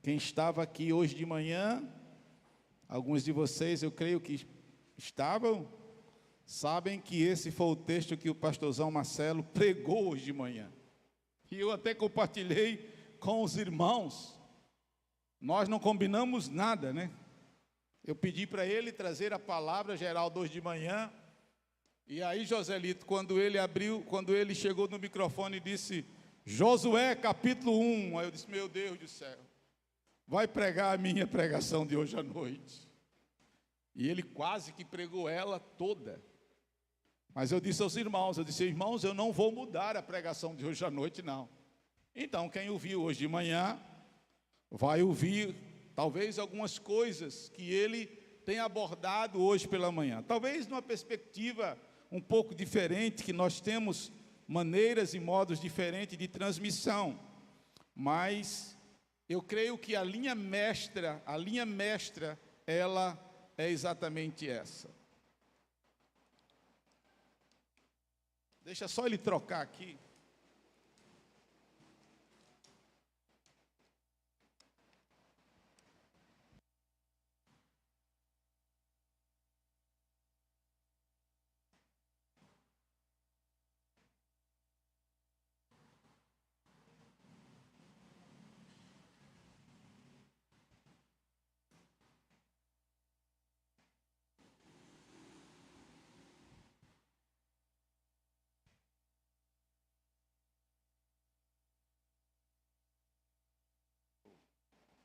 Quem estava aqui hoje de manhã, alguns de vocês, eu creio que estavam, sabem que esse foi o texto que o pastorzão Marcelo pregou hoje de manhã. E eu até compartilhei com os irmãos. Nós não combinamos nada, né? Eu pedi para ele trazer a palavra geral hoje de manhã. E aí, Joselito, quando ele chegou no microfone e disse: Josué, capítulo 1. Aí eu disse: meu Deus do céu, vai pregar a minha pregação de hoje à noite. E ele quase que pregou ela toda. Mas eu disse aos irmãos, irmãos, eu não vou mudar a pregação de hoje à noite, não. Então, quem ouviu hoje de manhã, vai ouvir, talvez, algumas coisas que ele tem abordado hoje pela manhã. Talvez numa perspectiva um pouco diferente, que nós temos maneiras e modos diferentes de transmissão. Mas eu creio que a linha mestra, ela é exatamente essa. Deixa só ele trocar aqui.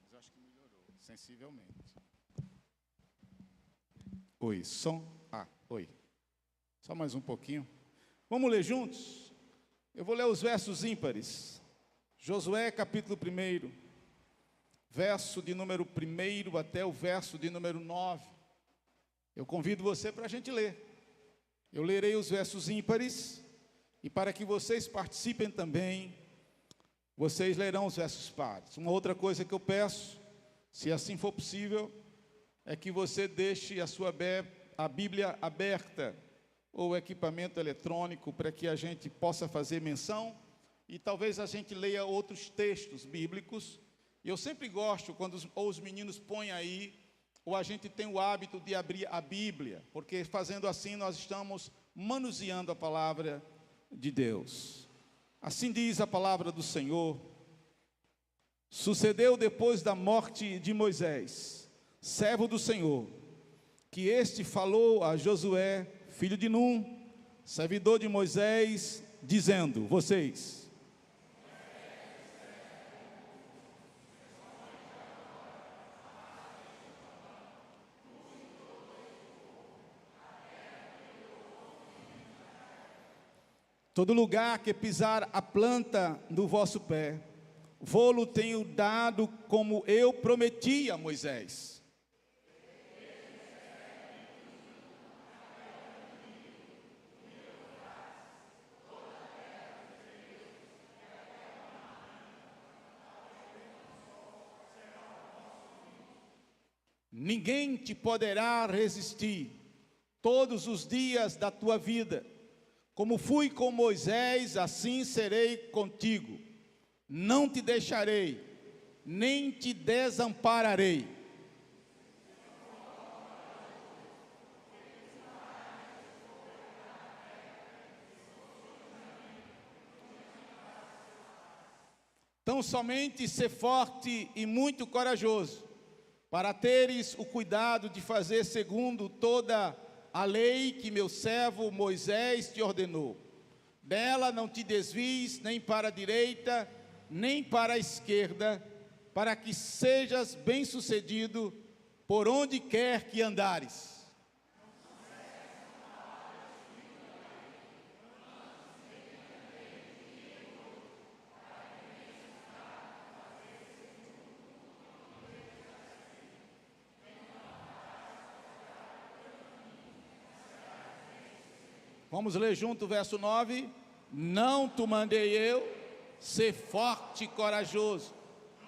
Mas eu acho que melhorou, sensivelmente. Oi, som. Oi. Só mais um pouquinho. Vamos ler juntos? Eu vou ler os versos ímpares. Josué, capítulo 1, verso de número 1 até o verso de número 9. Eu convido você para a gente ler. Eu lerei os versos ímpares, e para que vocês participem também, vocês lerão os versos pares. Uma outra coisa que eu peço, se assim for possível, é que você deixe a Bíblia aberta, ou equipamento eletrônico, para que a gente possa fazer menção, e talvez a gente leia outros textos bíblicos. E eu sempre gosto, quando os meninos põem aí, ou a gente tem o hábito de abrir a Bíblia, porque fazendo assim nós estamos manuseando a palavra de Deus. Assim diz a palavra do Senhor: sucedeu depois da morte de Moisés, servo do Senhor, que este falou a Josué, filho de Num, servidor de Moisés, dizendo: vocês todo lugar que pisar a planta do vosso pé, vô-lo tenho dado como eu prometi a Moisés. Ninguém te poderá resistir todos os dias da tua vida. Como fui com Moisés, assim serei contigo. Não te deixarei, nem te desampararei. Tão somente ser forte e muito corajoso, para teres o cuidado de fazer segundo toda a lei que meu servo Moisés te ordenou. Dela não te desvies nem para a direita, nem para a esquerda, para que sejas bem-sucedido por onde quer que andares. Vamos ler junto o verso 9. Não te mandei eu, ser forte e corajoso.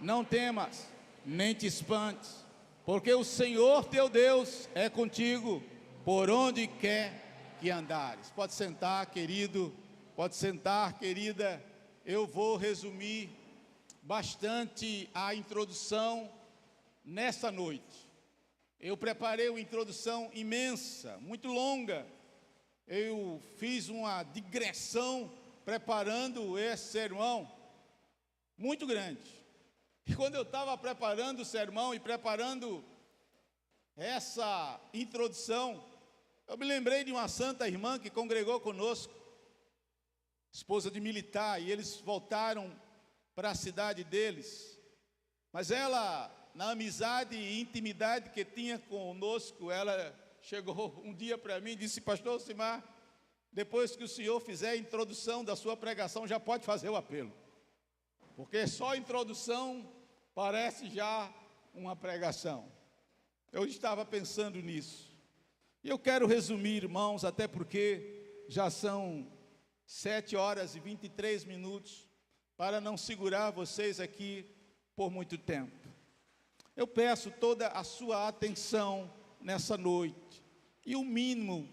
Não temas, nem te espantes, porque o Senhor teu Deus é contigo, por onde quer que andares. Pode sentar, querido, pode sentar, querida. Eu vou resumir bastante a introdução nesta noite. Eu preparei uma introdução imensa, muito longa. Eu fiz uma digressão preparando esse sermão, muito grande. E quando eu estava preparando o sermão e preparando essa introdução, eu me lembrei de uma santa irmã que congregou conosco, esposa de militar, e eles voltaram para a cidade deles. Mas ela, na amizade e intimidade que tinha conosco, ela chegou um dia para mim e disse: pastor Simar, depois que o senhor fizer a introdução da sua pregação, já pode fazer o apelo. Porque só a introdução parece já uma pregação. Eu estava pensando nisso. E eu quero resumir, irmãos, até porque já são 7h23, para não segurar vocês aqui por muito tempo. Eu peço toda a sua atenção nessa noite, e o mínimo,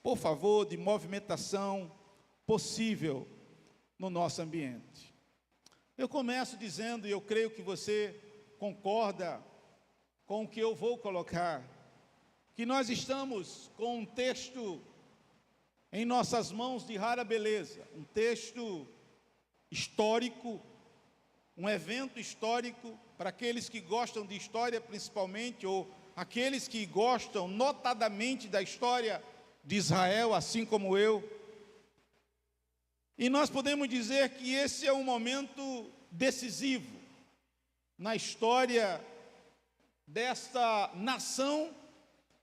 por favor, de movimentação possível no nosso ambiente. Eu começo dizendo, e eu creio que você concorda com o que eu vou colocar, que nós estamos com um texto em nossas mãos de rara beleza, um texto histórico, um evento histórico, para aqueles que gostam de história principalmente, ou aqueles que gostam notadamente da história de Israel, assim como eu. E nós podemos dizer que esse é um momento decisivo na história desta nação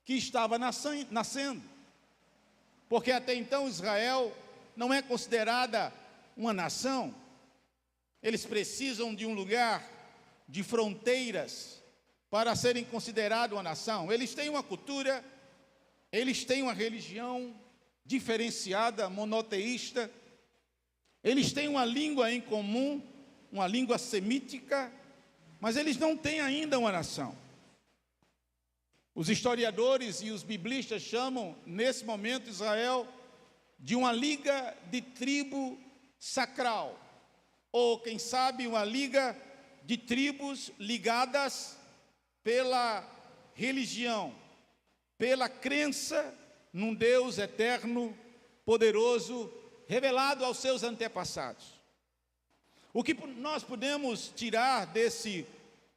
que estava nascendo. Porque até então Israel não é considerada uma nação. Eles precisam de um lugar, de fronteiras, para serem considerados uma nação. Eles têm uma cultura, eles têm uma religião diferenciada, monoteísta. Eles têm uma língua em comum, uma língua semítica, mas eles não têm ainda uma nação. Os historiadores e os biblistas chamam, nesse momento, Israel de uma liga de tribo sacral, ou, quem sabe, uma liga de tribos ligadas pela religião, pela crença num Deus eterno, poderoso, revelado aos seus antepassados. O que nós podemos tirar desse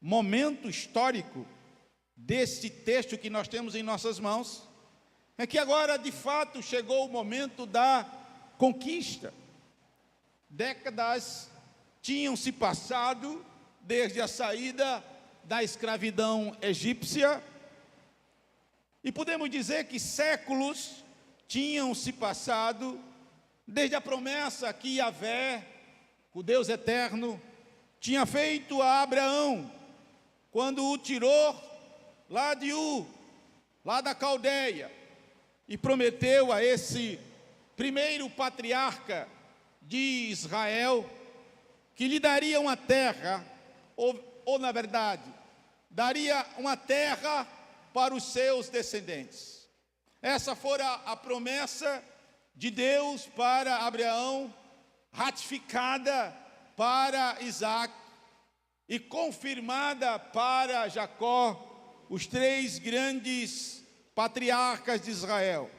momento histórico, desse texto que nós temos em nossas mãos, é que agora, de fato, chegou o momento da conquista. Décadas tinham se passado desde a saída da escravidão egípcia, e podemos dizer que séculos tinham se passado desde a promessa que Yahvé, o Deus eterno, tinha feito a Abraão, quando o tirou lá de lá da Caldeia, e prometeu a esse primeiro patriarca de Israel, que lhe daria uma terra, ou na verdade, daria uma terra para os seus descendentes. Essa fora a promessa de Deus para Abraão, ratificada para Isaac e confirmada para Jacó, os 3 grandes patriarcas de Israel.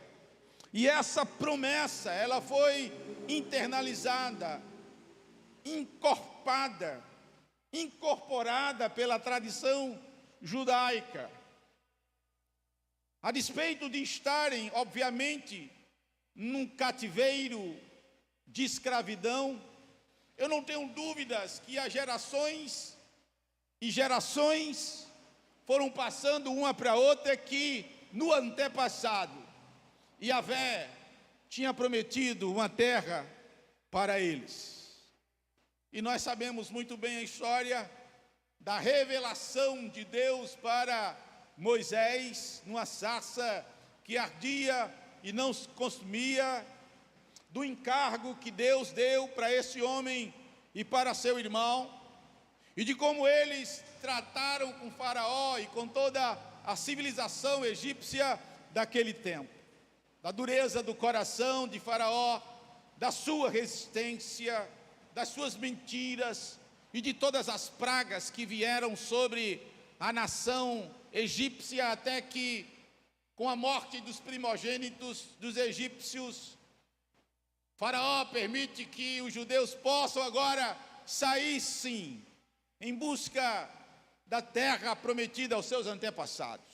E essa promessa, ela foi internalizada, incorporada pela tradição judaica. A despeito de estarem, obviamente, num cativeiro de escravidão, eu não tenho dúvidas que as gerações e gerações foram passando uma para outra, que no antepassado Yahvé tinha prometido uma terra para eles. E nós sabemos muito bem a história da revelação de Deus para Moisés, numa sarça que ardia e não se consumia, do encargo que Deus deu para esse homem e para seu irmão, e de como eles trataram com Faraó e com toda a civilização egípcia daquele tempo, da dureza do coração de Faraó, da sua resistência, das suas mentiras, e de todas as pragas que vieram sobre a nação egípcia, até que, com a morte dos primogênitos dos egípcios, Faraó permite que os judeus possam agora sair, sim, em busca da terra prometida aos seus antepassados.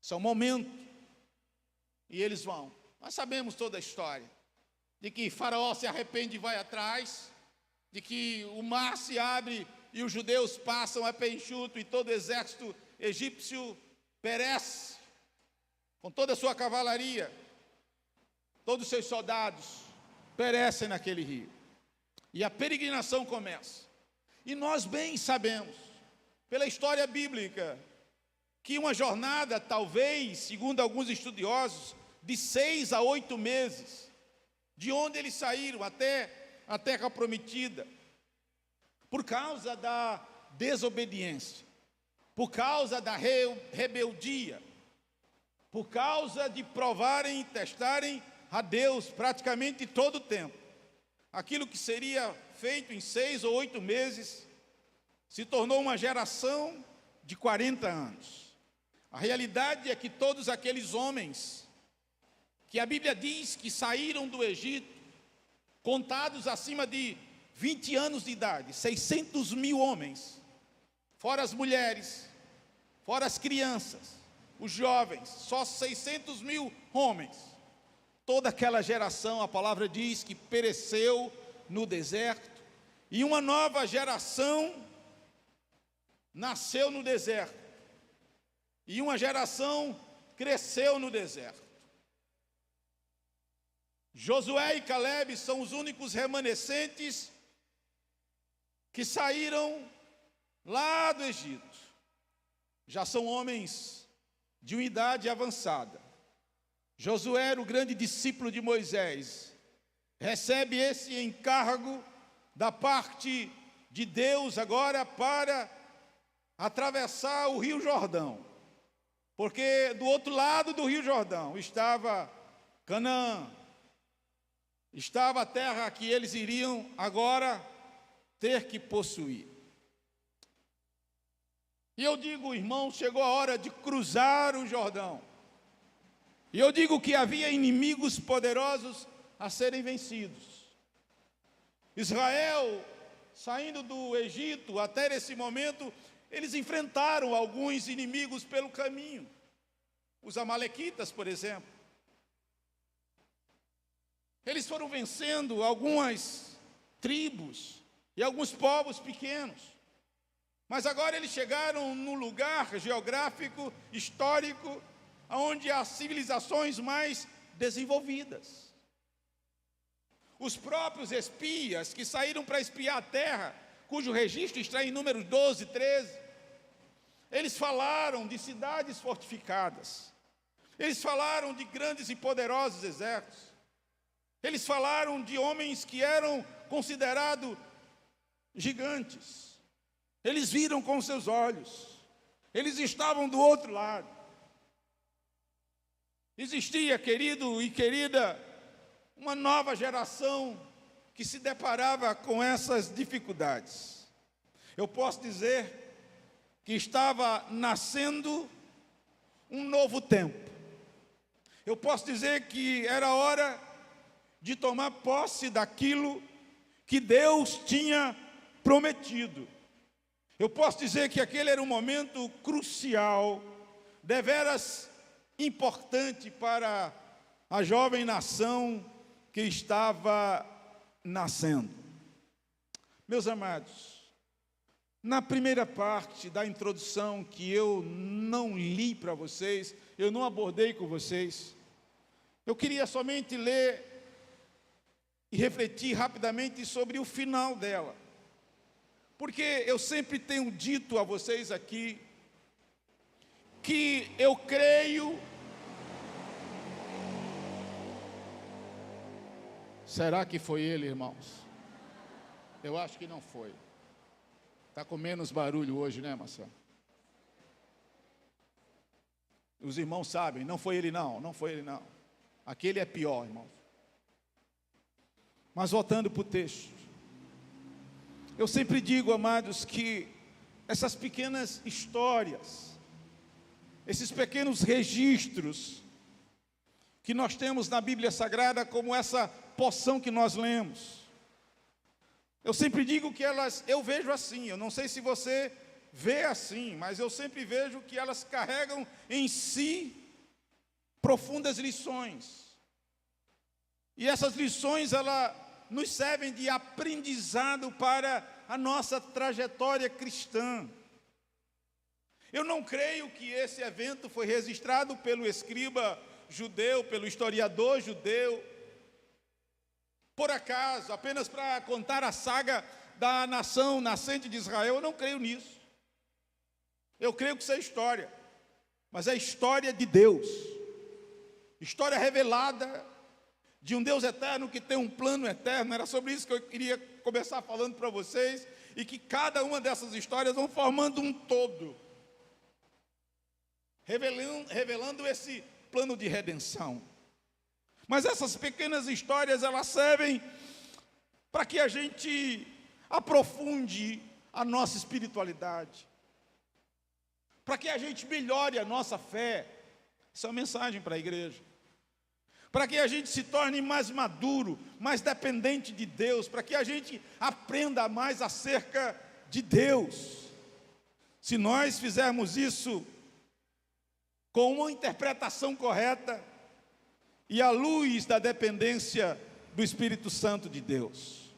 Esse é o momento, e eles vão. Nós sabemos toda a história, de que Faraó se arrepende e vai atrás, de que o mar se abre e os judeus passam a pé enxuto e todo o exército egípcio perece, com toda a sua cavalaria, todos os seus soldados perecem naquele rio. E a peregrinação começa. E nós bem sabemos, pela história bíblica, que uma jornada, talvez, segundo alguns estudiosos, de 6 a 8 meses, de onde eles saíram até a terra prometida, por causa da desobediência, por causa da rebeldia, por causa de provarem e testarem a Deus praticamente todo o tempo. Aquilo que seria feito em 6 ou 8 meses, se tornou uma geração de 40 anos. A realidade é que todos aqueles homens, que a Bíblia diz que saíram do Egito, contados acima de 20 anos de idade, 600 mil homens, fora as mulheres, fora as crianças, os jovens, só 600 mil homens. Toda aquela geração, a palavra diz que pereceu no deserto, e uma nova geração nasceu no deserto, e uma geração cresceu no deserto. Josué e Calebe são os únicos remanescentes que saíram lá do Egito. Já são homens de uma idade avançada. Josué era o grande discípulo de Moisés. Recebe esse encargo da parte de Deus agora para atravessar o Rio Jordão. Porque do outro lado do Rio Jordão estava Canaã, estava a terra que eles iriam agora ter que possuir. E eu digo, irmão, chegou a hora de cruzar o Jordão. E eu digo que havia inimigos poderosos a serem vencidos. Israel, saindo do Egito até esse momento, eles enfrentaram alguns inimigos pelo caminho. Os amalequitas, por exemplo. Eles foram vencendo algumas tribos e alguns povos pequenos. Mas agora eles chegaram num lugar geográfico, histórico, onde há civilizações mais desenvolvidas. Os próprios espias que saíram para espiar a terra, cujo registro está em Números 12, 13, eles falaram de cidades fortificadas. Eles falaram de grandes e poderosos exércitos. Eles falaram de homens que eram considerados gigantes. Eles viram com seus olhos. Eles estavam do outro lado. Existia, querido e querida, uma nova geração que se deparava com essas dificuldades. Eu posso dizer que estava nascendo um novo tempo. Eu posso dizer que era hora de tomar posse daquilo que Deus tinha prometido. Eu posso dizer que aquele era um momento crucial, deveras importante para a jovem nação que estava nascendo. Meus amados, na primeira parte da introdução que eu não li para vocês, eu não abordei com vocês, eu queria somente ler e refletir rapidamente sobre o final dela. Porque eu sempre tenho dito a vocês aqui que eu creio. Será que foi ele, irmãos? Eu acho que não foi. Está com menos barulho hoje, né, Marcelo? Os irmãos sabem, não foi ele não, não foi ele não. Aquele é pior, irmãos. Mas voltando para o texto. Eu sempre digo, amados, que essas pequenas histórias, esses pequenos registros que nós temos na Bíblia Sagrada, como essa porção que nós lemos, eu sempre digo que eu vejo assim, eu não sei se você vê assim, mas eu sempre vejo que elas carregam em si profundas lições. E essas lições, elas nos servem de aprendizado para a nossa trajetória cristã. Eu não creio que esse evento foi registrado pelo escriba judeu, pelo historiador judeu, por acaso, apenas para contar a saga da nação nascente de Israel. Eu não creio nisso. Eu creio que isso é história, mas é história de Deus, história revelada de um Deus eterno que tem um plano eterno. Era sobre isso que eu queria começar falando para vocês, e que cada uma dessas histórias vão formando um todo, revelando esse plano de redenção. Mas essas pequenas histórias, elas servem para que a gente aprofunde a nossa espiritualidade, para que a gente melhore a nossa fé. Isso é uma mensagem para a igreja. Para que a gente se torne mais maduro, mais dependente de Deus, para que a gente aprenda mais acerca de Deus. Se nós fizermos isso com uma interpretação correta e à luz da dependência do Espírito Santo de Deus.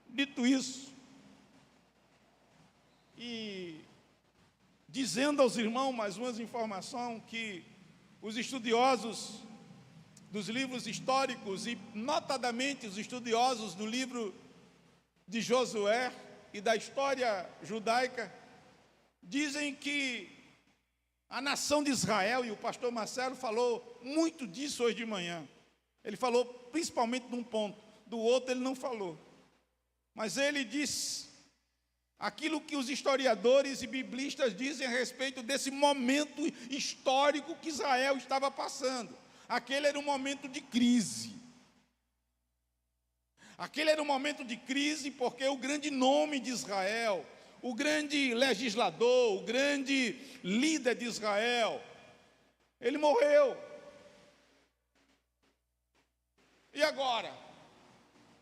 Dito isso, e dizendo aos irmãos mais uma informação, que os estudiosos dos livros históricos, e notadamente os estudiosos do livro de Josué e da história judaica, dizem que a nação de Israel, e o pastor Marcelo falou muito disso hoje de manhã, ele falou principalmente de um ponto, do outro ele não falou, mas ele disse aquilo que os historiadores e biblistas dizem a respeito desse momento histórico que Israel estava passando. Aquele era um momento de crise. Aquele era um momento de crise porque o grande nome de Israel, o grande legislador, o grande líder de Israel, ele morreu. E agora?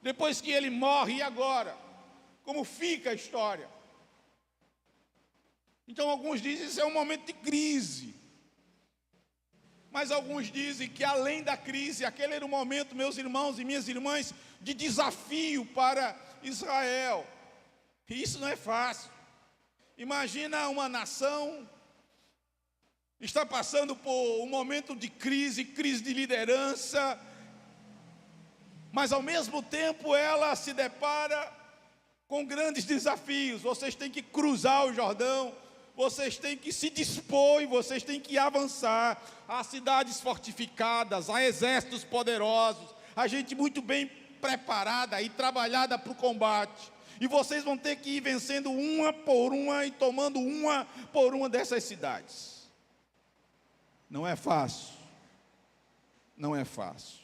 Depois que ele morre, e agora? Como fica a história? Então alguns dizem que isso é um momento de crise, mas alguns dizem que além da crise, aquele era um momento, meus irmãos e minhas irmãs, de desafio para Israel. E isso não é fácil. Imagina uma nação está passando por um momento de crise de liderança, mas ao mesmo tempo ela se depara com grandes desafios. Vocês têm que cruzar o Jordão, vocês têm que se dispor e vocês têm que avançar. Há cidades fortificadas, há exércitos poderosos, há gente muito bem preparada e trabalhada para o combate. E vocês vão ter que ir vencendo uma por uma e tomando uma por uma dessas cidades. Não é fácil. Não é fácil.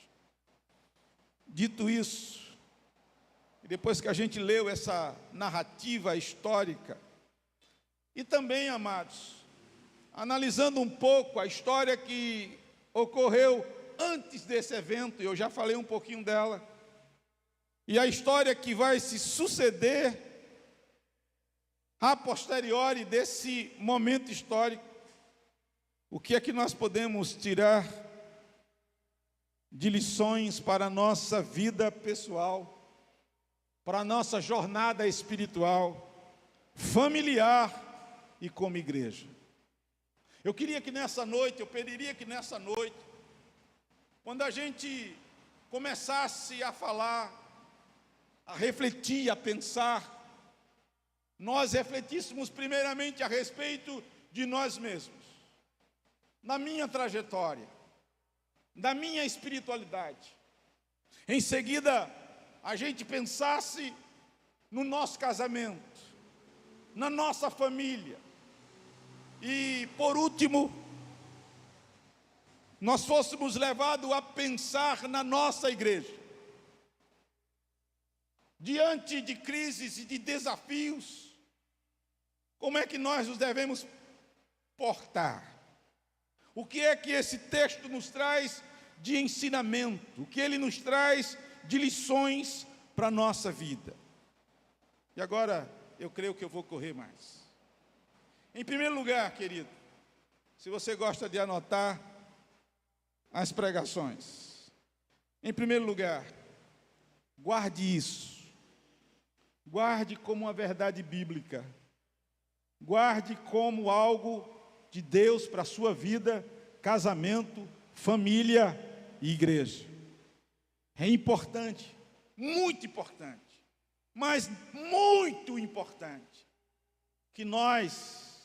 Dito isso, depois que a gente leu essa narrativa histórica, e também, amados, analisando um pouco a história que ocorreu antes desse evento, eu já falei um pouquinho dela, e a história que vai se suceder a posteriori desse momento histórico, o que é que nós podemos tirar de lições para a nossa vida pessoal, para a nossa jornada espiritual, familiar e como igreja? Eu queria que nessa noite, eu pediria que nessa noite, quando a gente começasse a falar, a refletir, a pensar, nós refletíssemos primeiramente a respeito de nós mesmos, na minha trajetória, da minha espiritualidade. Em seguida, a gente pensasse no nosso casamento, na nossa família. E, por último, nós fôssemos levados a pensar na nossa igreja. diante de crises e de desafios, como é que nós nos devemos portar? O que é que esse texto nos traz de ensinamento? O que ele nos traz de lições para a nossa vida? E agora, eu creio que eu vou correr mais. Em primeiro lugar, querido, se você gosta de anotar as pregações, em primeiro lugar, guarde isso. Guarde como uma verdade bíblica. Guarde como algo de Deus para a sua vida, casamento, família e igreja. É importante, muito importante, mas muito importante, que nós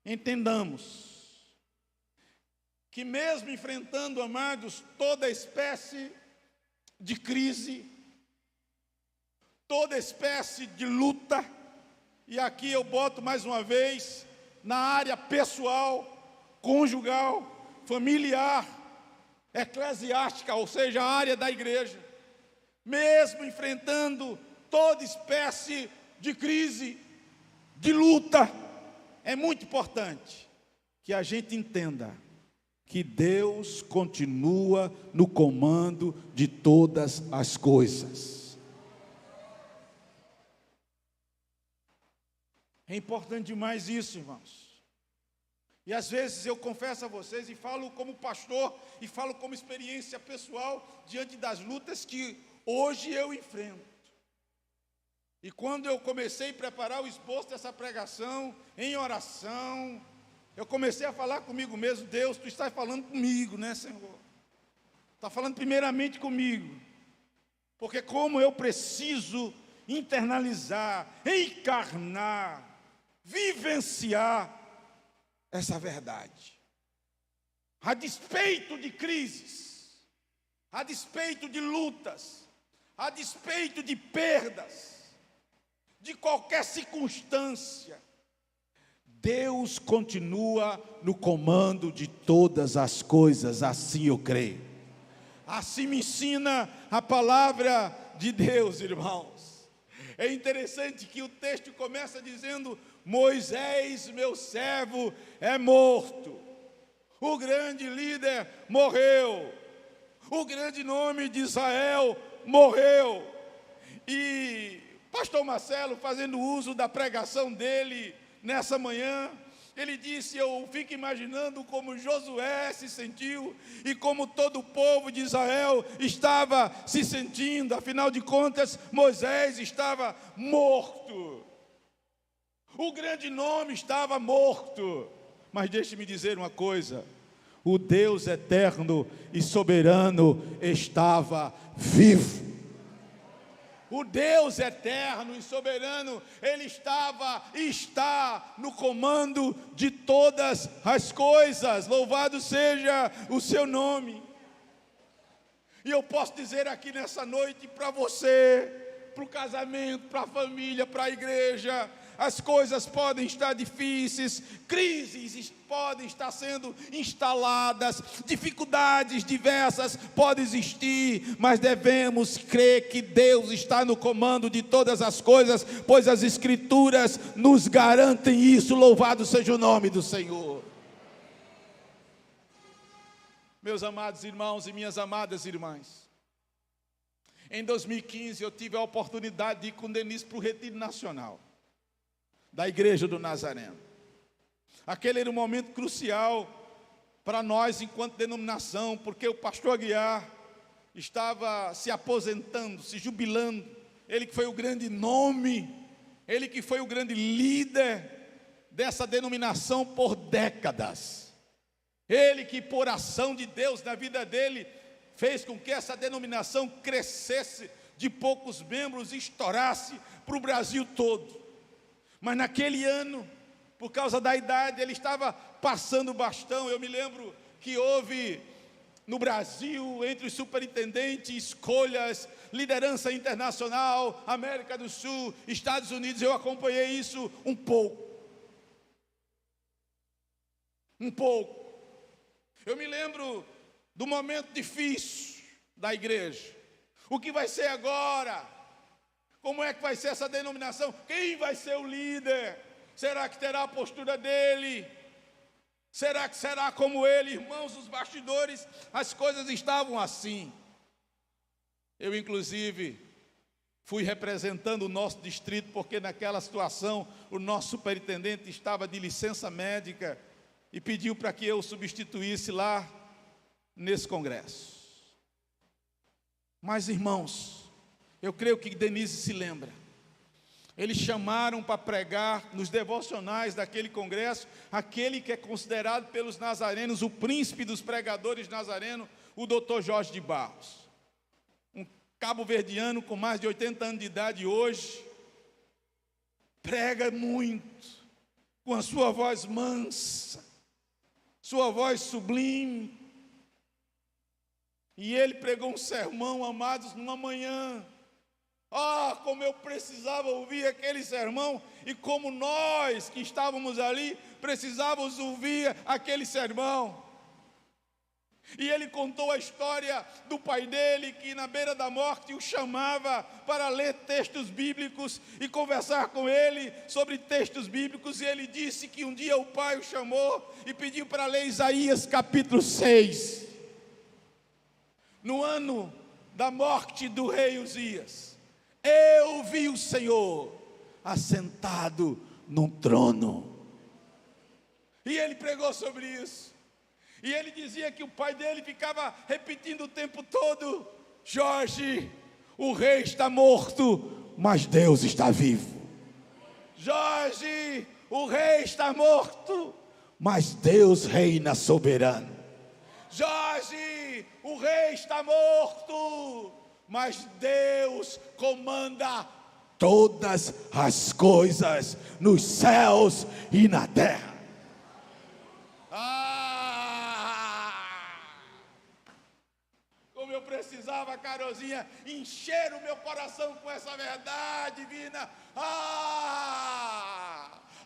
entendamos que mesmo enfrentando, amados, toda espécie de crise, toda espécie de luta, e aqui eu boto mais uma vez, na área pessoal, conjugal, familiar, eclesiástica, ou seja, a área da igreja, mesmo enfrentando toda espécie de crise, de luta, é muito importante que a gente entenda que Deus continua no comando de todas as coisas. É importante demais isso, irmãos. E às vezes eu confesso a vocês e falo como pastor e falo como experiência pessoal diante das lutas que hoje eu enfrento. E quando eu comecei a preparar o esboço dessa pregação, em oração, eu comecei a falar comigo mesmo: Deus, Tu estás falando comigo, né, Senhor? Está falando primeiramente comigo. Porque como eu preciso internalizar, encarnar, vivenciar essa verdade. A despeito de crises, a despeito de lutas, a despeito de perdas, de qualquer circunstância, Deus continua no comando de todas as coisas, assim eu creio. Assim me ensina a palavra de Deus, irmãos. É interessante que o texto começa dizendo: Moisés, meu servo, é morto. O grande líder morreu. O grande nome de Israel morreu. E pastor Marcelo, fazendo uso da pregação dele nessa manhã, ele disse: eu fico imaginando como Josué se sentiu e como todo o povo de Israel estava se sentindo. Afinal de contas, Moisés estava morto. O grande nome estava morto. Mas deixe-me dizer uma coisa: o Deus eterno e soberano estava vivo. O Deus eterno e soberano, Ele estava e está no comando de todas as coisas. Louvado seja o seu nome. E eu posso dizer aqui nessa noite para você, para o casamento, para a família, para a igreja: as coisas podem estar difíceis, crises podem estar sendo instaladas, dificuldades diversas podem existir, mas devemos crer que Deus está no comando de todas as coisas, pois as Escrituras nos garantem isso. Louvado seja o nome do Senhor. Meus amados irmãos e minhas amadas irmãs, em 2015 eu tive a oportunidade de ir com Denise para o Retiro Nacional da Igreja do Nazareno. Aquele era um momento crucial para nós enquanto denominação, porque o pastor Aguiar estava se aposentando, se jubilando. Ele que foi o grande nome, ele que foi o grande líder dessa denominação por décadas. Ele que, por ação de Deus na vida dele, fez com que essa denominação crescesse de poucos membros e estourasse para o Brasil todo. Mas naquele ano, por causa da idade, ele estava passando o bastão. Eu me lembro que houve no Brasil, entre os superintendentes, escolhas, liderança internacional, América do Sul, Estados Unidos. Eu acompanhei isso um pouco. Eu me lembro do momento difícil da igreja. O que vai ser agora? Como é que vai ser essa denominação? Quem vai ser o líder? Será que terá a postura dele? Será que será como ele? Irmãos, nos bastidores, as coisas estavam assim. Eu, inclusive, fui representando o nosso distrito, porque naquela situação o nosso superintendente estava de licença médica e pediu para que eu substituísse lá nesse congresso. Mas, irmãos, eu creio que Denise se lembra. Eles chamaram para pregar nos devocionais daquele congresso, aquele que é considerado pelos nazarenos o príncipe dos pregadores nazarenos, o Dr. Jorge de Barros. Um cabo-verdiano com mais de 80 anos de idade hoje, prega muito, com a sua voz mansa, sua voz sublime. E ele pregou um sermão, amados, numa manhã. Ah, como eu precisava ouvir aquele sermão, e como nós que estávamos ali, precisávamos ouvir aquele sermão. E ele contou a história do pai dele, que na beira da morte o chamava para ler textos bíblicos e conversar com ele sobre textos bíblicos. E ele disse que um dia o pai o chamou e pediu para ler Isaías capítulo 6. No ano da morte do rei Uzias, eu vi o Senhor assentado num trono. E ele pregou sobre isso. E ele dizia que o pai dele ficava repetindo o tempo todo: Jorge, o rei está morto, mas Deus está vivo. Jorge, o rei está morto, mas Deus reina soberano. Jorge, o rei está morto, mas Deus comanda todas as coisas nos céus e na terra. Como eu precisava, Carolzinha, encher o meu coração com essa verdade divina.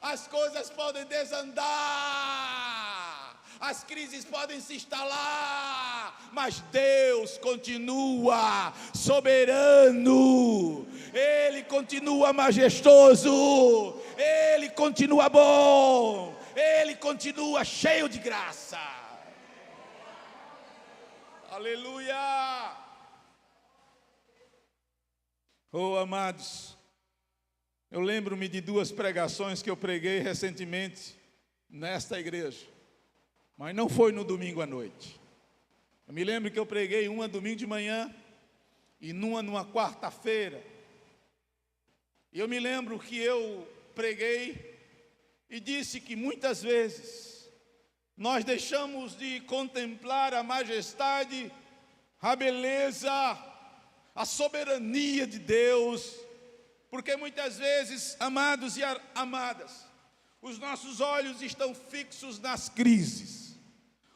As coisas podem desandar, as crises podem se instalar, mas Deus continua soberano, Ele continua majestoso, Ele continua bom, Ele continua cheio de graça. Aleluia! Oh, amados, eu lembro-me de duas pregações que eu preguei recentemente nesta igreja, mas não foi no domingo à noite. Eu me lembro que eu preguei uma domingo de manhã e numa quarta-feira. E eu me lembro que eu preguei e disse que muitas vezes nós deixamos de contemplar a majestade, a beleza, a soberania de Deus, porque muitas vezes, amados e amadas, os nossos olhos estão fixos nas crises,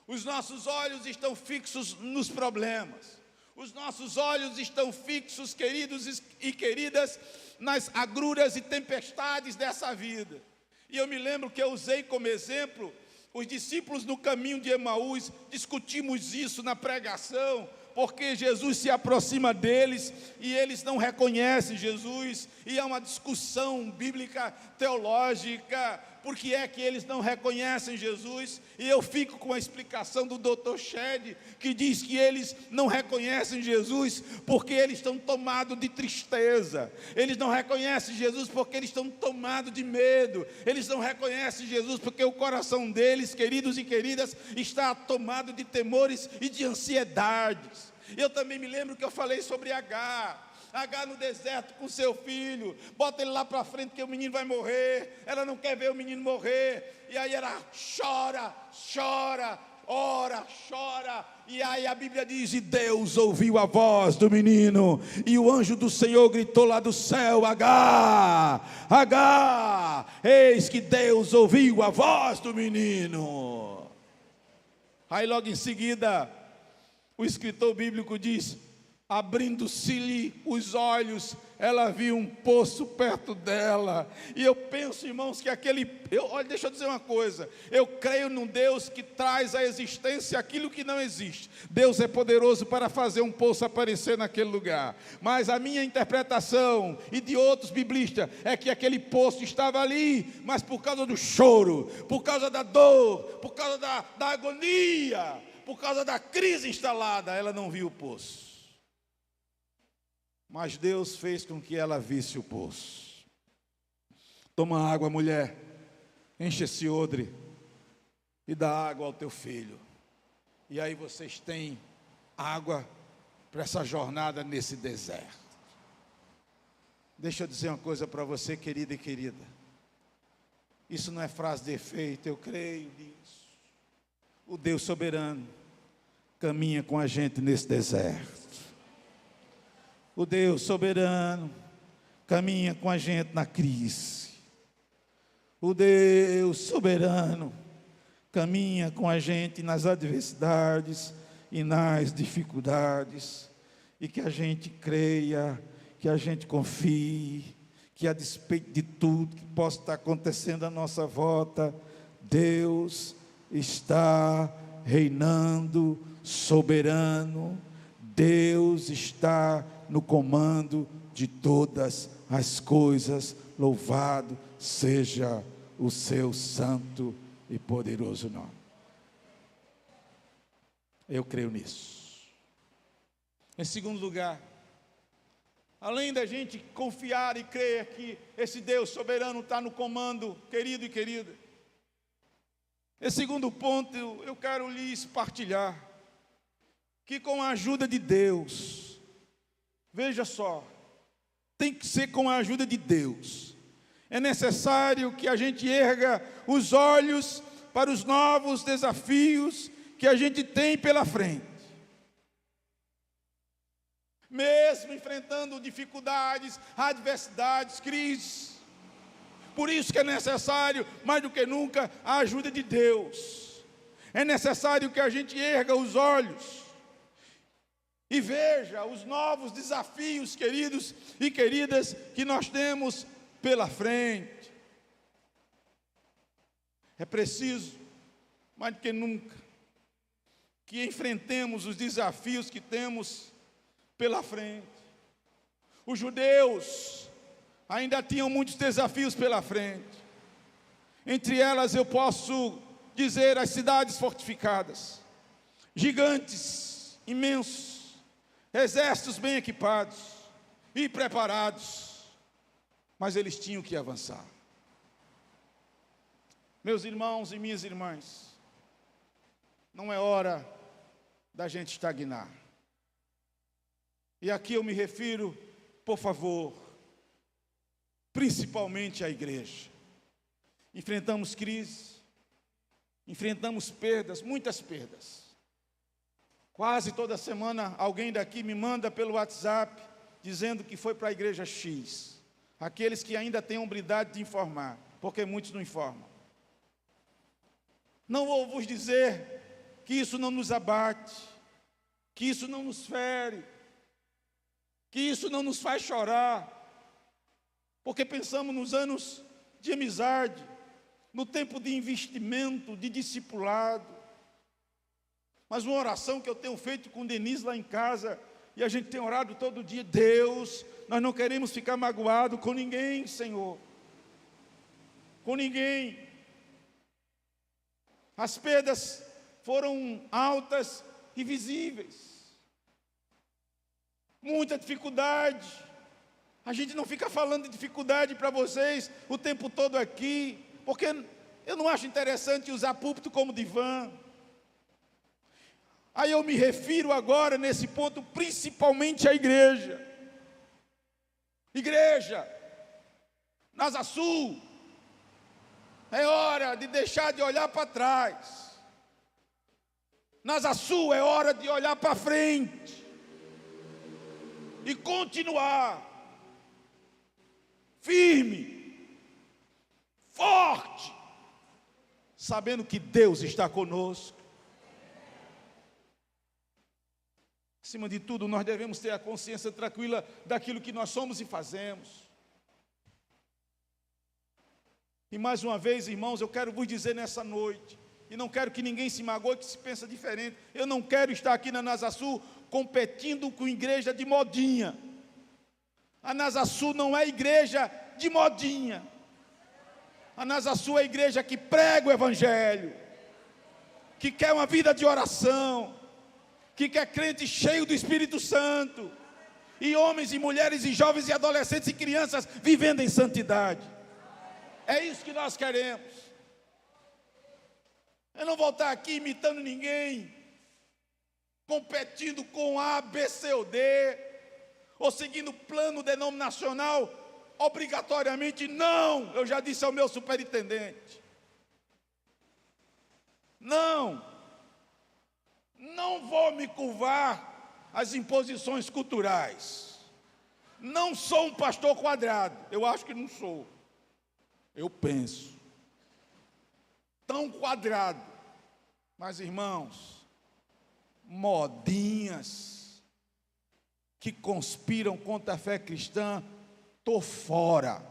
os nossos olhos estão fixos nos problemas, os nossos olhos estão fixos, queridos e queridas, nas agruras e tempestades dessa vida. E eu me lembro que eu usei como exemplo os discípulos no caminho de Emaús. Discutimos isso na pregação, porque Jesus se aproxima deles e eles não reconhecem Jesus, e é uma discussão bíblica, teológica, porque é que eles não reconhecem Jesus. E eu fico com a explicação do Dr. Shedd, que diz que eles não reconhecem Jesus porque eles estão tomados de tristeza, eles não reconhecem Jesus porque eles estão tomados de medo, eles não reconhecem Jesus porque o coração deles, queridos e queridas, está tomado de temores e de ansiedades. Eu também me lembro que eu falei sobre Agar no deserto com seu filho, bota ele lá para frente que o menino vai morrer, ela não quer ver o menino morrer, e aí ela chora, ora, chora, e aí a Bíblia diz: e Deus ouviu a voz do menino, e o anjo do Senhor gritou lá do céu: Agar, eis que Deus ouviu a voz do menino. Aí logo em seguida, o escritor bíblico diz: abrindo-se-lhe os olhos, ela viu um poço perto dela. E eu penso, irmãos, que olha, deixa eu dizer uma coisa, eu creio num Deus que traz à existência aquilo que não existe. Deus é poderoso para fazer um poço aparecer naquele lugar, mas a minha interpretação, e de outros biblistas, é que aquele poço estava ali, mas por causa do choro, por causa da dor, por causa da agonia, por causa da crise instalada, ela não viu o poço. Mas Deus fez com que ela visse o poço. Toma água, mulher, enche esse odre e dá água ao teu filho. E aí vocês têm água para essa jornada nesse deserto. Deixa eu dizer uma coisa para você, querida e querida. Isso não é frase de efeito, eu creio nisso. O Deus soberano caminha com a gente nesse deserto. O Deus soberano caminha com a gente na crise. O Deus soberano caminha com a gente nas adversidades e nas dificuldades. E que a gente creia, que a gente confie, que a despeito de tudo que possa estar acontecendo à nossa volta, Deus está reinando soberano. Deus está no comando de todas as coisas. Louvado seja o seu santo e poderoso nome. Eu creio nisso. Em segundo lugar, além da gente confiar e crer que esse Deus soberano está no comando, querido e querida, esse segundo ponto eu quero lhes partilhar, que com a ajuda de Deus, veja só, tem que ser com a ajuda de Deus. É necessário que a gente erga os olhos para os novos desafios que a gente tem pela frente. Mesmo enfrentando dificuldades, adversidades, crises. Por isso que é necessário, mais do que nunca, a ajuda de Deus. É necessário que a gente erga os olhos e veja os novos desafios, queridos e queridas, que nós temos pela frente. É preciso, mais do que nunca, que enfrentemos os desafios que temos pela frente. Os judeus ainda tinham muitos desafios pela frente. Entre elas eu posso dizer as cidades fortificadas, gigantes, imensos, exércitos bem equipados e preparados, mas eles tinham que avançar. Meus irmãos e minhas irmãs, não é hora da gente estagnar. E aqui eu me refiro, por favor, principalmente à igreja. Enfrentamos crise, enfrentamos perdas, muitas perdas. Quase toda semana alguém daqui me manda pelo WhatsApp dizendo que foi para a igreja X. Aqueles que ainda têm hombridade de informar, porque muitos não informam. Não vou vos dizer que isso não nos abate, que isso não nos fere, que isso não nos faz chorar, porque pensamos nos anos de amizade, no tempo de investimento, de discipulado. Mas uma oração que eu tenho feito com Denise lá em casa, e a gente tem orado todo dia: Deus, nós não queremos ficar magoados com ninguém, Senhor, com ninguém. As perdas foram altas e visíveis, muita dificuldade. A gente não fica falando de dificuldade para vocês o tempo todo aqui, porque eu não acho interessante usar púlpito como divã. Aí eu me refiro agora, nesse ponto, principalmente à igreja. Igreja, Nasa Sul, é hora de deixar de olhar para trás. Nasa Sul, é hora de olhar para frente e continuar firme, forte, sabendo que Deus está conosco. Acima de tudo, nós devemos ter a consciência tranquila daquilo que nós somos e fazemos. E mais uma vez, irmãos, eu quero vos dizer nessa noite, e não quero que ninguém se magoe, que se pensa diferente. Eu não quero estar aqui na NASA Sul competindo com igreja de modinha. A NASA Sul não é igreja de modinha. A NASA Sul é igreja que prega o Evangelho, que quer uma vida de oração, que quer crente cheio do Espírito Santo, e homens e mulheres e jovens e adolescentes e crianças vivendo em santidade. É isso que nós queremos. Eu não vou estar aqui imitando ninguém, competindo com A, B, C ou D, ou seguindo plano denominacional, obrigatoriamente. Não, eu já disse ao meu superintendente, não vou me curvar às imposições culturais. Não sou um pastor quadrado, eu acho que não sou. Eu penso tão quadrado, mas irmãos, modinhas que conspiram contra a fé cristã, estou fora.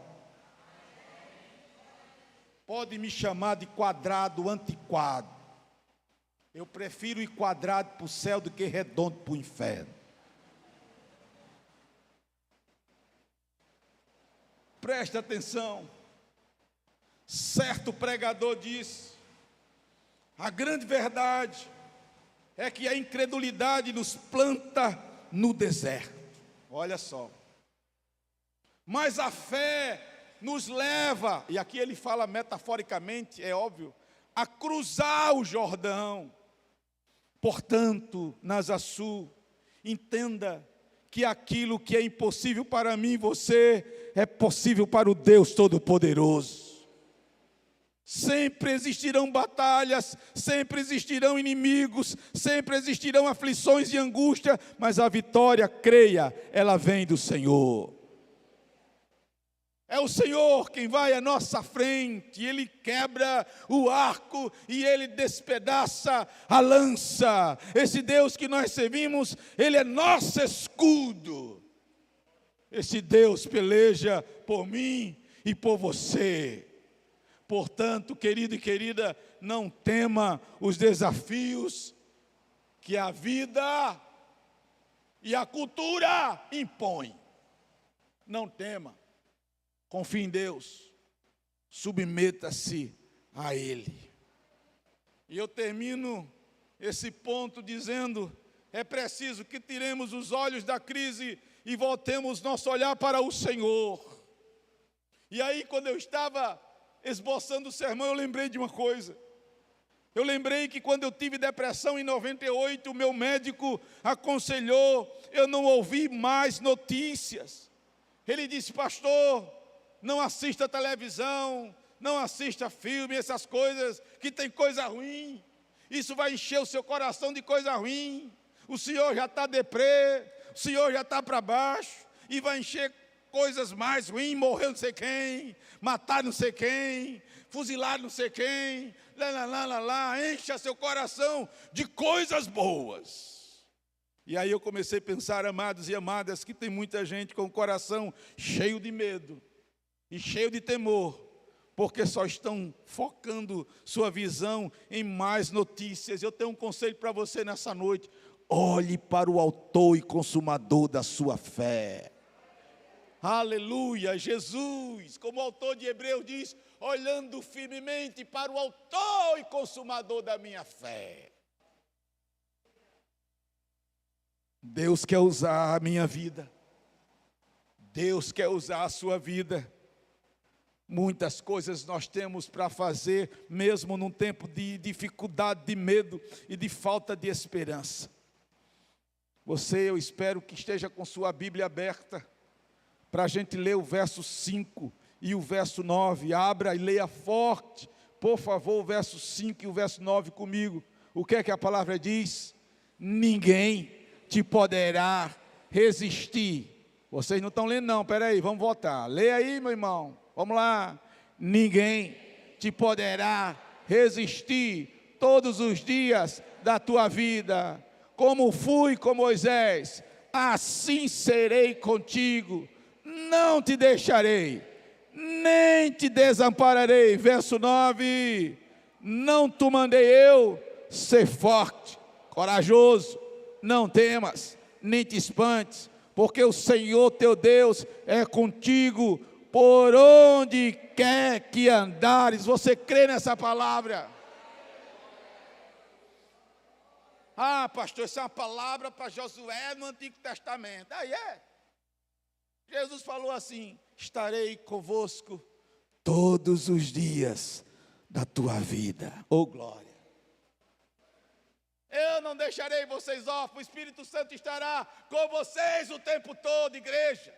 Pode me chamar de quadrado antiquado. Eu prefiro ir quadrado para o céu do que redondo para o inferno. Preste atenção. Certo pregador disse: a grande verdade é que a incredulidade nos planta no deserto. Olha só. Mas a fé nos leva, e aqui ele fala metaforicamente, é óbvio, a cruzar o Jordão. Portanto, NASA Sul, entenda que aquilo que é impossível para mim e você, é possível para o Deus Todo-Poderoso. Sempre existirão batalhas, sempre existirão inimigos, sempre existirão aflições e angústia, mas a vitória, creia, ela vem do Senhor. É o Senhor quem vai à nossa frente, Ele quebra o arco e Ele despedaça a lança. Esse Deus que nós servimos, Ele é nosso escudo. Esse Deus peleja por mim e por você. Portanto, querido e querida, não tema os desafios que a vida e a cultura impõem. Não tema. Confie em Deus, submeta-se a Ele. E eu termino esse ponto dizendo: é preciso que tiremos os olhos da crise e voltemos nosso olhar para o Senhor. E aí, quando eu estava esboçando o sermão, eu lembrei de uma coisa. Eu lembrei que quando eu tive depressão em 98, o meu médico aconselhou eu não ouvir mais notícias. Ele disse: pastor, não assista televisão, não assista filme, essas coisas, que tem coisa ruim. Isso vai encher o seu coração de coisa ruim. O senhor já está deprê, o senhor já está para baixo, e vai encher coisas mais ruins, morrer não sei quem, matar não sei quem, fuzilar não sei quem, encha seu coração de coisas boas. E aí eu comecei a pensar, amados e amadas, que tem muita gente com o coração cheio de medo e cheio de temor, porque só estão focando sua visão em mais notícias. Eu tenho um conselho para você nessa noite: olhe para o autor e consumador da sua fé. Aleluia, Jesus, como o autor de Hebreus diz, olhando firmemente para o autor e consumador da minha fé. Deus quer usar a minha vida, Deus quer usar a sua vida. Muitas coisas nós temos para fazer, mesmo num tempo de dificuldade, de medo e de falta de esperança. Você, eu espero que esteja com sua Bíblia aberta, para a gente ler o verso 5 e o verso 9. Abra e leia forte, por favor, o verso 5 e o verso 9 comigo. O que é que a palavra diz? Ninguém te poderá resistir. Vocês não estão lendo não, peraí, vamos voltar. Leia aí, meu irmão, vamos lá. Ninguém te poderá resistir todos os dias da tua vida. como fui com Moisés, assim serei contigo, não te deixarei, nem te desampararei. Verso 9, não te mandei eu ser forte, corajoso, não temas, nem te espantes, porque o Senhor teu Deus é contigo, por onde quer que andares. Você crê nessa palavra? Ah, pastor, essa é uma palavra para Josué no Antigo Testamento. Aí é. Jesus falou assim: estarei convosco todos os dias da tua vida. Oh, glória. Eu não deixarei vocês órfãos, o Espírito Santo estará com vocês o tempo todo, igreja.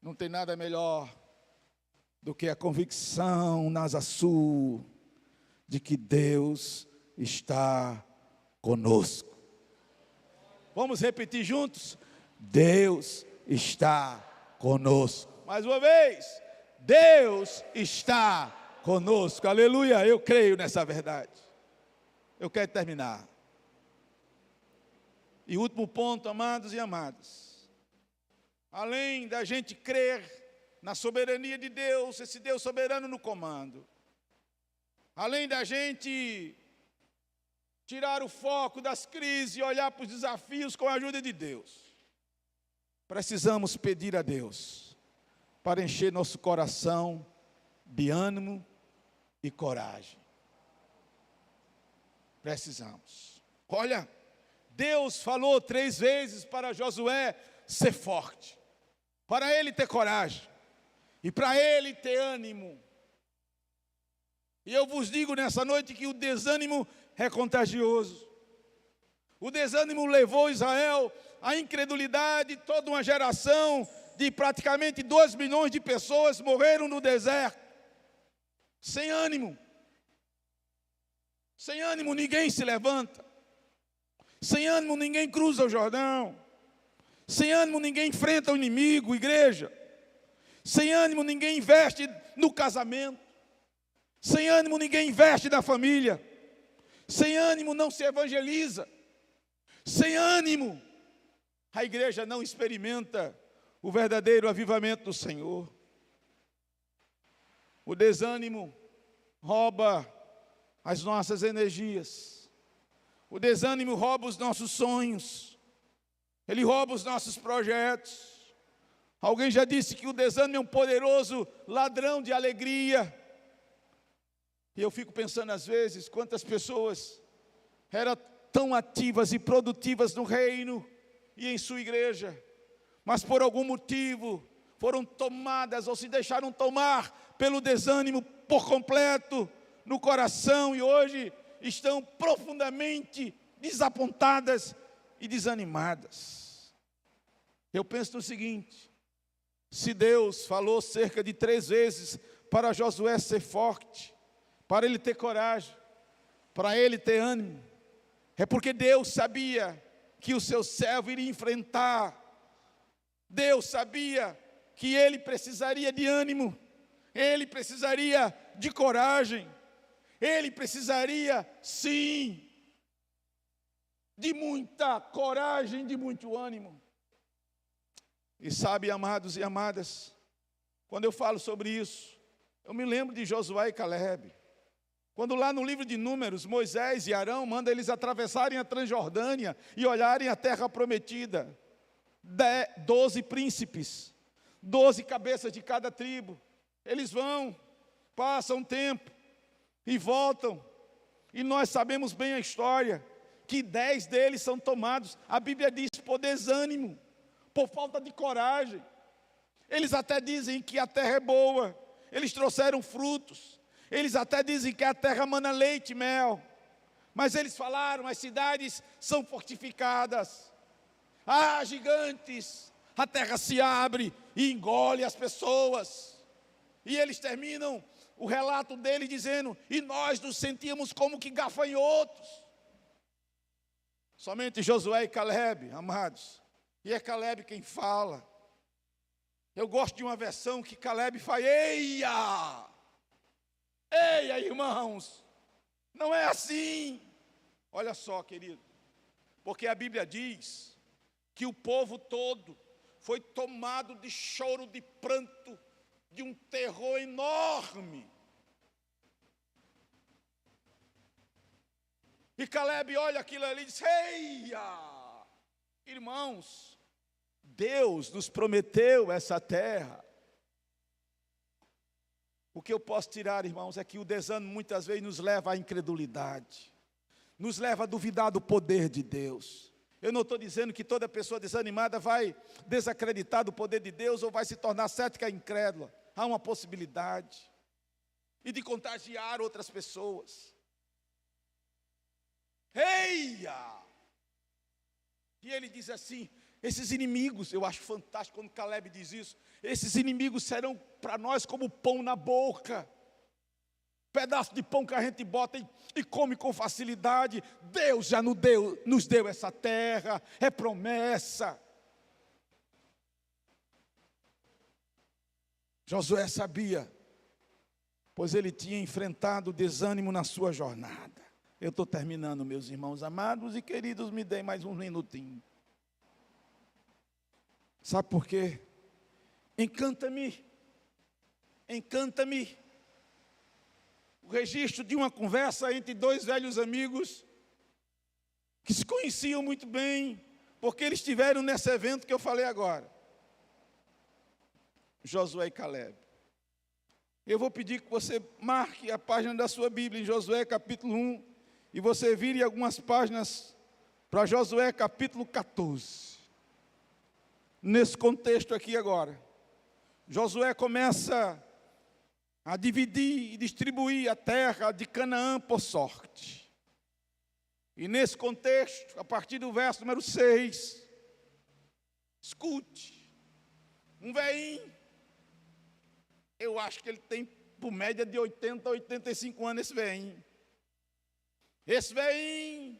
Não tem nada melhor do que a convicção na Asa Sul de que Deus está conosco. Vamos repetir juntos? Deus está conosco. Mais uma vez, Deus está conosco. Aleluia, eu creio nessa verdade. Eu quero terminar. E último ponto, amados e amadas. Além da gente crer na soberania de Deus, esse Deus soberano no comando. Além da gente tirar o foco das crises e olhar para os desafios com a ajuda de Deus, precisamos pedir a Deus para encher nosso coração de ânimo e coragem. Precisamos. Olha, Deus falou 3 vezes para Josué ser forte, para ele ter coragem e para ele ter ânimo. E eu vos digo nessa noite que o desânimo é contagioso. O desânimo levou Israel à incredulidade. Toda uma geração de praticamente 2 milhões de pessoas morreram no deserto, sem ânimo. Sem ânimo ninguém se levanta. Sem ânimo ninguém cruza o Jordão. Sem ânimo ninguém enfrenta o inimigo, igreja. Sem ânimo ninguém investe no casamento. Sem ânimo ninguém investe na família. Sem ânimo não se evangeliza. Sem ânimo a igreja não experimenta o verdadeiro avivamento do Senhor. O desânimo rouba as nossas energias. O desânimo rouba os nossos sonhos. Ele rouba os nossos projetos. Alguém já disse que o desânimo é um poderoso ladrão de alegria. E eu fico pensando às vezes, quantas pessoas eram tão ativas e produtivas no reino e em sua igreja, mas por algum motivo foram tomadas ou se deixaram tomar pelo desânimo por completo no coração e hoje estão profundamente desapontadas e desanimadas. Eu penso no seguinte: se Deus falou cerca de 3 vezes para Josué ser forte, para ele ter coragem, para ele ter ânimo, é porque Deus sabia que o seu servo iria enfrentar. Deus sabia que ele precisaria de ânimo, ele precisaria de coragem, ele precisaria, sim, de muita coragem, de muito ânimo. E sabe, amados e amadas, quando eu falo sobre isso, eu me lembro de Josué e Calebe. Quando lá no livro de Números, Moisés e Arão mandam eles atravessarem a Transjordânia e olharem a terra prometida. 12 príncipes, 12 cabeças de cada tribo. Eles vão, passam um tempo e voltam. E nós sabemos bem a história, que 10 deles são tomados, a Bíblia diz, por desânimo, por falta de coragem. Eles até dizem que a terra é boa, eles trouxeram frutos. Eles até dizem que a terra mana leite e mel. Mas eles falaram, as cidades são fortificadas. Há gigantes, a terra se abre e engole as pessoas. E eles terminam o relato dele dizendo, e nós nos sentíamos como que gafanhotos. Somente Josué e Calebe, amados. E é Calebe quem fala. Eu gosto de uma versão que Calebe faz, eia! Eia, irmãos, Não é assim. Olha só, querido, porque a Bíblia diz que o povo todo foi tomado de choro, de pranto, de um terror enorme. E Caleb olha aquilo ali e diz: eia, irmãos, Deus nos prometeu essa terra. O que eu posso tirar, irmãos, é que o desânimo muitas vezes nos leva à incredulidade, nos leva a duvidar do poder de Deus. Eu não estou dizendo que toda pessoa desanimada vai desacreditar do poder de Deus ou vai se tornar cética e incrédula. Há uma possibilidade. E de contagiar outras pessoas. Eia! E ele diz assim: esses inimigos, eu acho fantástico quando Caleb diz isso, esses inimigos serão para nós como pão na boca. Pedaço de pão que a gente bota e come com facilidade. Deus já nos deu essa terra, é promessa. Josué sabia, pois ele tinha enfrentado o desânimo na sua jornada. Eu estou terminando, meus irmãos amados e queridos, me deem mais um minutinho. Sabe por quê? Encanta-me o registro de uma conversa entre dois velhos amigos que se conheciam muito bem, porque eles estiveram nesse evento que eu falei agora. Josué e Caleb. Eu vou pedir que você marque a página da sua Bíblia em Josué capítulo 1 e você vire algumas páginas para Josué capítulo 14. Nesse contexto aqui agora, Josué começa a dividir e distribuir a terra de Canaã por sorte. E nesse contexto, a partir do verso número 6, escute, um velhinho, eu acho que ele tem por média de 80 a 85 anos esse velhinho. Esse velhinho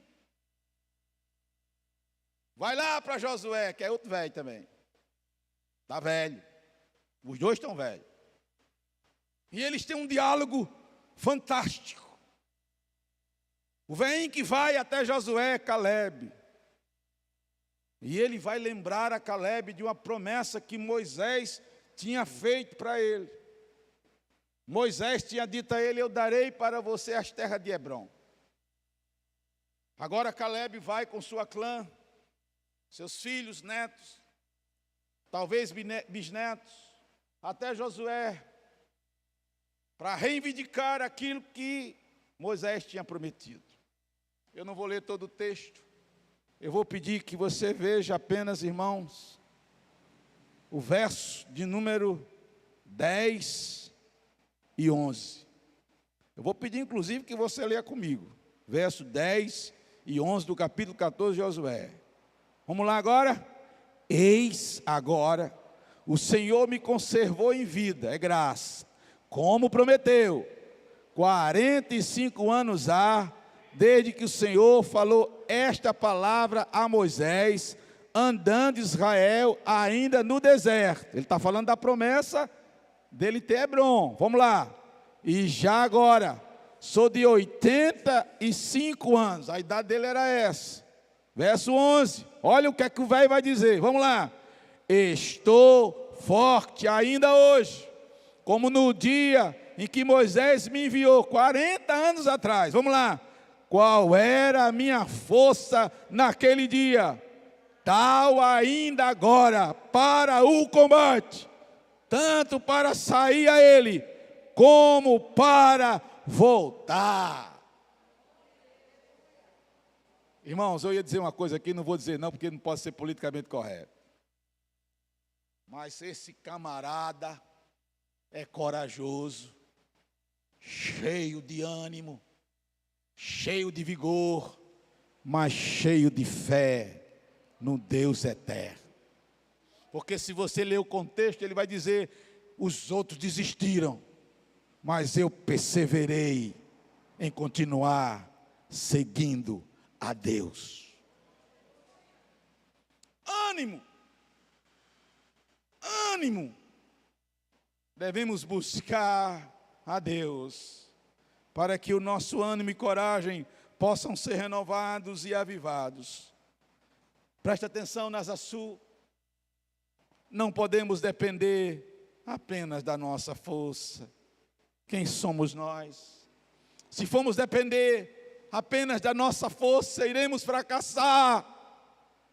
vai lá para Josué, que é outro velho também. Está velho. Os dois estão velhos. E eles têm um diálogo fantástico. O velhinho que vai até Josué é Caleb. E ele vai lembrar a Caleb de uma promessa que Moisés tinha feito para ele. Moisés tinha dito a ele: eu darei para você as terras de Hebrom. Agora Caleb vai com sua clã, seus filhos, netos, talvez bisnetos, até Josué, para reivindicar aquilo que Moisés tinha prometido. Eu não vou ler todo o texto, eu vou pedir que você veja apenas, irmãos, o verso de número 10 e 11. Eu vou pedir, inclusive, que você leia comigo, verso 10 e 11 do capítulo 14 de Josué. Vamos lá agora? Eis agora, o Senhor me conservou em vida, é graça, como prometeu. 45 anos há, desde que o Senhor falou esta palavra a Moisés, andando Israel ainda no deserto. Ele está falando da promessa dele ter Hebrom. Vamos lá. E já agora, sou de 85 anos, a idade dele era essa. Verso 11, olha o que é que o velho vai dizer. Vamos lá. Estou forte ainda hoje, como no dia em que Moisés me enviou, 40 anos atrás. Vamos lá. Qual era a minha força naquele dia? Tal ainda agora para o combate, tanto para sair a ele, como para voltar. Irmãos, eu ia dizer uma coisa aqui, não vou dizer não, porque não pode ser politicamente correto. Mas esse camarada é corajoso, cheio de ânimo, cheio de vigor, mas cheio de fé no Deus eterno. Porque se você ler o contexto, ele vai dizer: os outros desistiram, mas eu perseverei em continuar seguindo a Deus. Ânimo, ânimo. Devemos buscar a Deus, para que o nosso ânimo e coragem possam ser renovados e avivados. Preste atenção, Nasa Sul, não podemos depender apenas da nossa força. Quem somos nós? Se formos depender apenas da nossa força, iremos fracassar.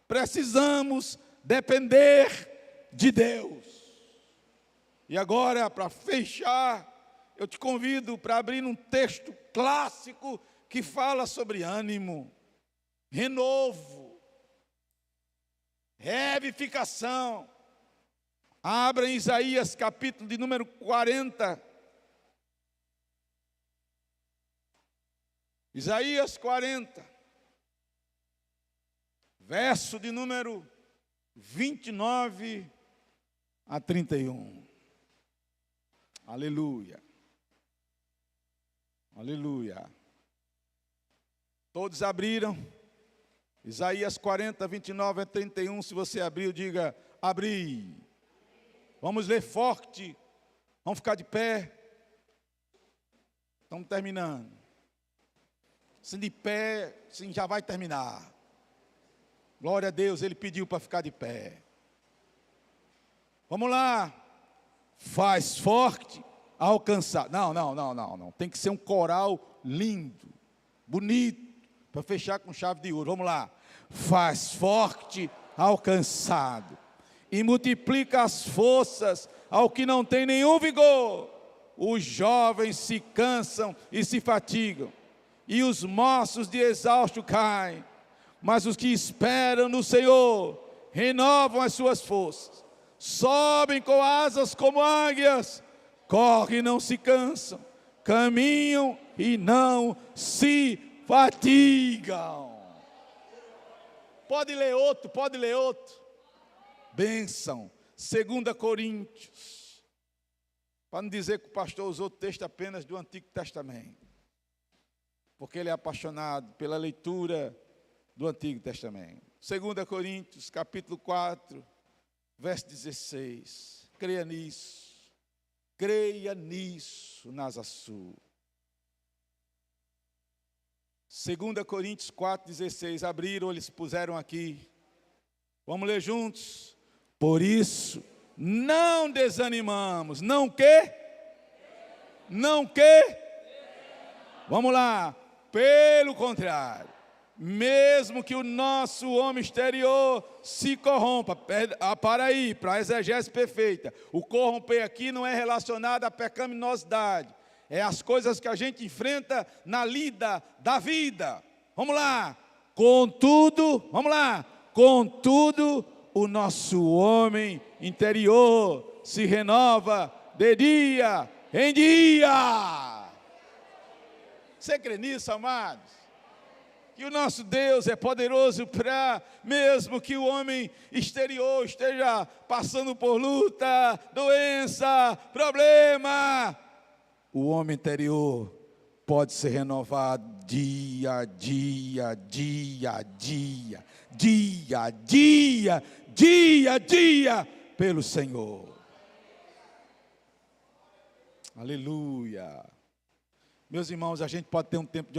Precisamos depender de Deus. E agora, para fechar, eu te convido para abrir um texto clássico que fala sobre ânimo, renovo, revivificação. Abra em Isaías, capítulo de número 40. Isaías 40, verso de número 29 a 31. Aleluia. Aleluia. Todos abriram? Isaías 40, 29 a 31. Se você abriu, diga: abri. Vamos ler forte. Vamos ficar de pé. Estamos terminando. Se de pé, sim, já vai terminar. Glória a Deus, Ele pediu para ficar de pé. Vamos lá. Faz forte, alcançar. Não. Tem que ser um coral lindo, bonito, para fechar com chave de ouro. Vamos lá. Faz forte, alcançado, e multiplica as forças ao que não tem nenhum vigor. Os jovens se cansam e se fatigam, e os moços de exausto caem. Mas os que esperam no Senhor renovam as suas forças, sobem com asas como águias, correm e não se cansam, caminham e não se fatigam. Pode ler outro. Bênção. 2 Coríntios. Para não dizer que o pastor usou o texto apenas do Antigo Testamento, porque ele é apaixonado pela leitura do Antigo Testamento. 2 Coríntios, capítulo 4, verso 16. Creia nisso, Nasa Sul. 2 Coríntios 4, 16. Abriram, eles puseram aqui. Vamos ler juntos? Por isso, não desanimamos. Não que? Vamos lá. Pelo contrário, mesmo que o nosso homem exterior se corrompa, para aí, para a exegese perfeita, o corromper aqui não é relacionado à pecaminosidade, é as coisas que a gente enfrenta na lida da vida. Vamos lá. Contudo, o nosso homem interior se renova de dia em dia. Você crê nisso, amados? Que o nosso Deus é poderoso para, mesmo que o homem exterior esteja passando por luta, doença, problema, o homem interior pode ser renovado dia a dia, pelo Senhor. Aleluia. Meus irmãos, a gente pode ter um tempo de oração.